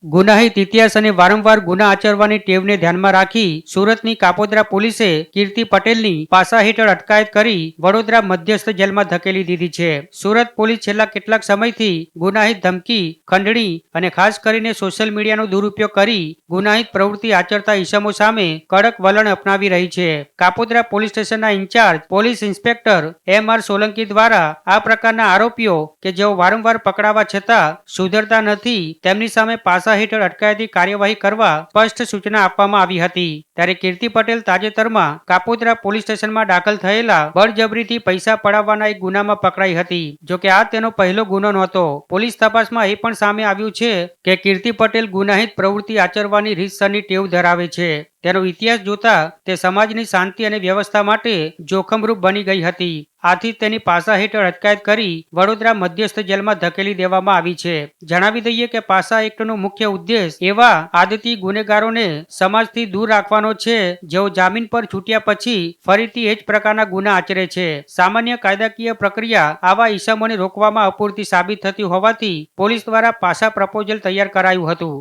ગુનાહિત ઇતિહાસ અને વારંવાર ગુના આચરવાની ટેવને ધ્યાનમાં રાખી સુરતની કાપોદ્રા પોલીસે કીર્તિ પટેલની પાસા હેઠળ અટકાયત કરી વડોદરા મધ્યસ્થ જેલમાં ધકેલી દીધી છે. સુરત પોલીસ છેલ્લા કેટલાક સમયથી ગુનાહિત ધમકી, ખંડણી અને ખાસ કરીને સોશિયલ મીડિયાનો દુરુપયોગ કરી ગુનાહિત પ્રવૃત્તિ આચરતા ઇસમો સામે કડક વલણ અપનાવી રહી છે. કાપોદ્રા પોલીસ સ્ટેશનના incharge police inspector M.R. Solanki દ્વારા આ પ્રકારના આરોપીઓ કે જેઓ વારંવાર પકડાવા છતાં સુધરતા નથી તેમની સામે પાસા હેઠળ અટકાયતી કાર્યવાહી કરવા સ્પષ્ટ સૂચના આપવામાં આવી હતી. ત્યારે કીર્તિ પટેલ તાજેતરમાં કાપોદ્રા પોલીસ સ્ટેશનમાં દાખલ થયેલા બળજબરીથી પૈસા પડાવવાના એક ગુનામાં પકડાઈ હતી. જોકે આ તેનો પહેલો ગુનો નહોતો. પોલીસ તપાસમાં એ પણ સામે આવ્યું છે કે કીર્તિ પટેલ ગુનાહિત પ્રવૃત્તિ આચરવાની રીતસરની ટેવ ધરાવે છે. તેનો ઇતિહાસ જોતા તે સમાજની શાંતિ અને વ્યવસ્થા માટે જોખમરૂપ બની ગઈ હતી. આથી તેની પાસા હેઠળ અટકાયત કરી વડોદરા મધ્યસ્થ જેલમાં ધકેલી દેવામાં આવી છે. જણાવી દઈએ કે પાસા એક્ટનો મુખ્ય ઉદ્દેશ એવા આદતી ગુનેગારોને સમાજથી દૂર રાખવાનો છે જેઓ જામીન પર છૂટ્યા પછી ફરીથી એ જ પ્રકારના ગુના આચરે છે. સામાન્ય કાયદાકીય પ્રક્રિયા આવા ઇસમોને રોકવામાં અપૂરતી સાબિત થતી હોવાથી પોલીસ દ્વારા પાસા પ્રપોઝલ તૈયાર કરાયું હતું.